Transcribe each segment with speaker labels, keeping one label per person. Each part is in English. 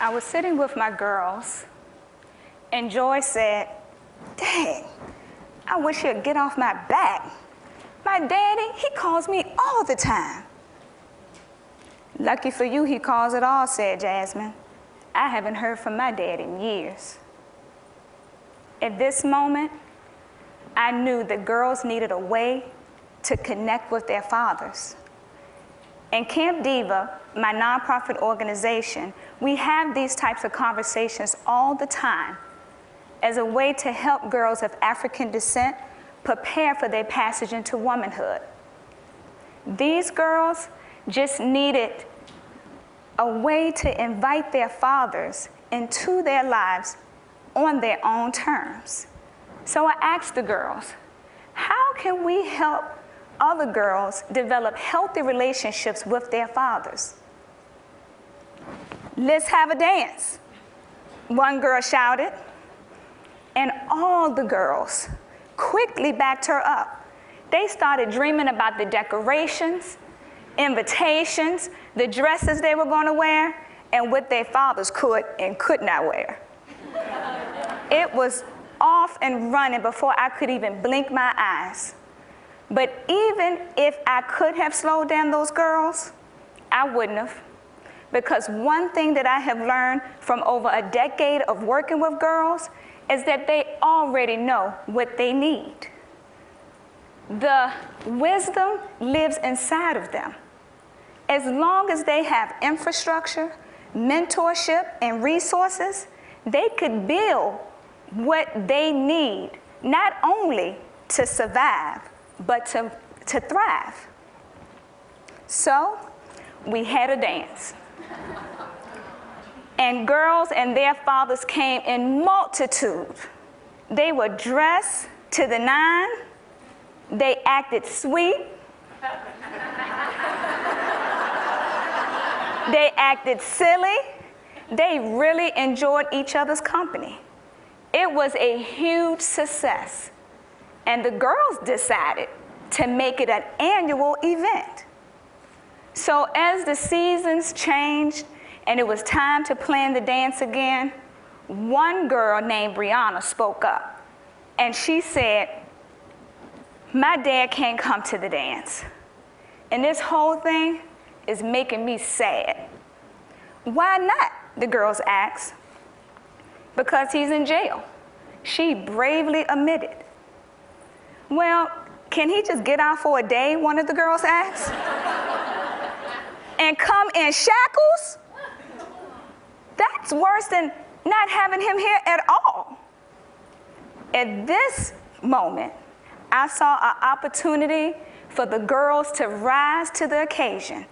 Speaker 1: I was sitting with my girls, and Joy said, "Dang, I wish you'd get off my back. My daddy, he calls me all the time." "Lucky for you, he calls it all," said Jasmine. "I haven't heard from my dad in years." At this moment, I knew that girls needed a way to connect with their fathers. In Camp Diva, my nonprofit organization, we have these types of conversations all the time as a way to help girls of African descent prepare for their passage into womanhood. These girls just needed a way to invite their fathers into their lives on their own terms. So I asked the girls, how can we help other girls develop healthy relationships with their fathers? "Let's have a dance," one girl shouted, and all the girls quickly backed her up. They started dreaming about the decorations, invitations, the dresses they were going to wear, and what their fathers could and could not wear. It was off and running before I could even blink my eyes. But even if I could have slowed down those girls, I wouldn't have. Because one thing that I have learned from over a decade of working with girls is that they already know what they need. The wisdom lives inside of them. As long as they have infrastructure, mentorship, and resources, they could build what they need, not only to survive, but to thrive. So we had a dance. And girls and their fathers came in multitude. They were dressed to the nine. They acted sweet. They acted silly. They really enjoyed each other's company. It was a huge success. And the girls decided to make it an annual event. So as the seasons changed and it was time to plan the dance again, one girl named Brianna spoke up. And she said, "My dad can't come to the dance. And this whole thing is making me sad." "Why not?" the girls asked. "Because he's in jail," she bravely admitted. "Well, can he just get out for a day?" one of the girls asked. "And come in shackles? That's worse than not having him here at all." At this moment, I saw an opportunity for the girls to rise to the occasion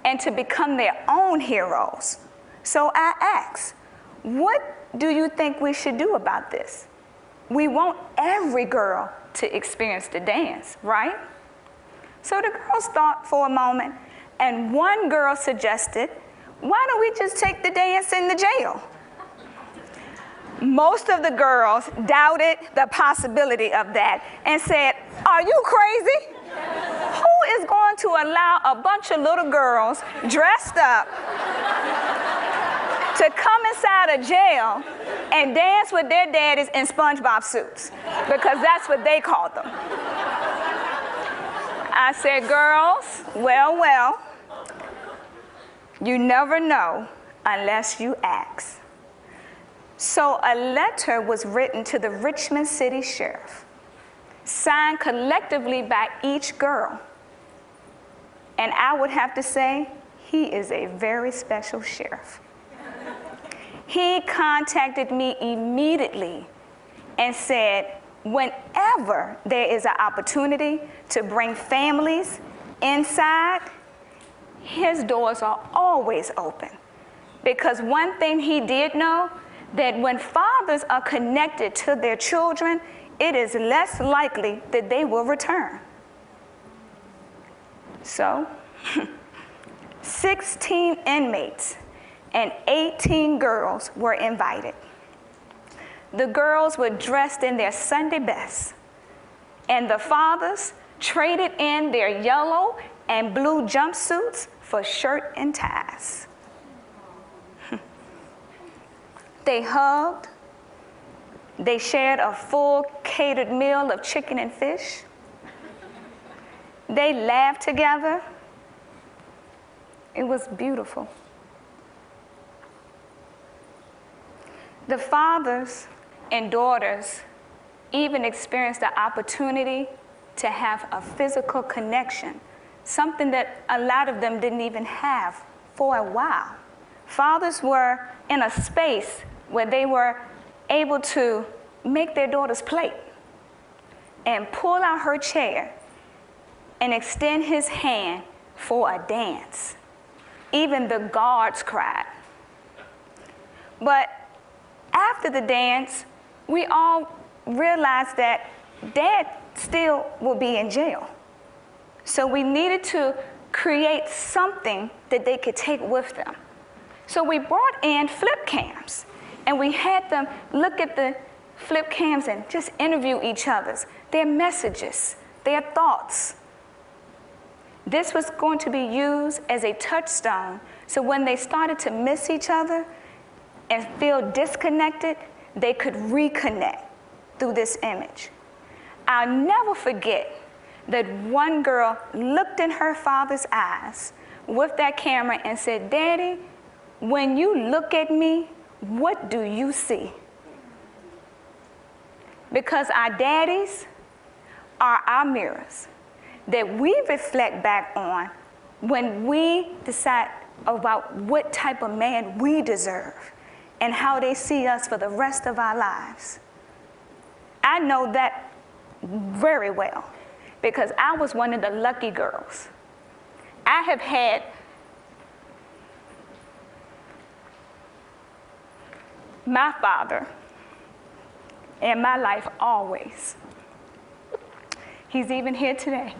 Speaker 1: and to become their own heroes. So I asked, what do you think we should do about this? We want every girl to experience the dance, right? So the girls thought for a moment, and one girl suggested, why don't we just take the dance in the jail? Most of the girls doubted the possibility of that and said, "Are you crazy? Who is going to allow a bunch of little girls dressed up to come inside a jail and dance with their daddies in SpongeBob suits?" Because that's what they called them. I said, "Girls, well, you never know unless you ask." So a letter was written to the Richmond City Sheriff, signed collectively by each girl. And I would have to say, he is a very special sheriff. He contacted me immediately and said, whenever there is an opportunity to bring families inside, his doors are always open. Because one thing he did know, that when fathers are connected to their children, it is less likely that they will return. So, 16 inmates and 18 girls were invited. The girls were dressed in their Sunday best, and the fathers traded in their yellow and blue jumpsuits for shirt and ties. They hugged. They shared a full catered meal of chicken and fish. They laughed together. It was beautiful. The fathers and daughters even experienced the opportunity to have a physical connection, something that a lot of them didn't even have for a while. Fathers were in a space where they were able to make their daughter's plate and pull out her chair and extend his hand for a dance. Even the guards cried. But after the dance, we all realized that Dad still would be in jail. So we needed to create something that they could take with them. So we brought in flip cams, and we had them look at the flip cams and just interview each other's, their messages, their thoughts. This was going to be used as a touchstone, so when they started to miss each other and feel disconnected, they could reconnect through this image. I'll never forget that one girl looked in her father's eyes with that camera and said, "Daddy, when you look at me, what do you see?" Because our daddies are our mirrors that we reflect back on when we decide about what type of man we deserve and how they see us for the rest of our lives. I know that very well because I was one of the lucky girls. I have had my father in my life always. He's even here today.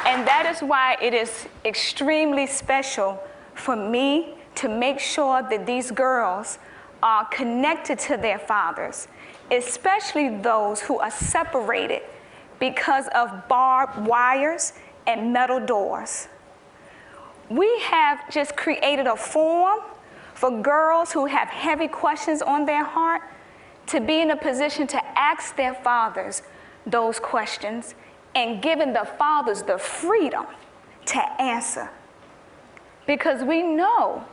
Speaker 1: And that is why it is extremely special for me to make sure that these girls are connected to their fathers, especially those who are separated because of barbed wires and metal doors. We have just created a forum for girls who have heavy questions on their heart to be in a position to ask their fathers those questions and giving the fathers the freedom to answer. Because we know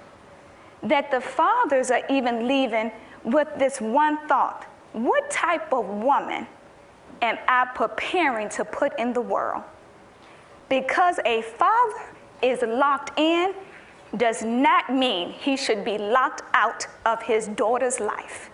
Speaker 1: that the fathers are even leaving with this one thought: what type of woman am I preparing to put in the world? Because a father is locked in does not mean he should be locked out of his daughter's life.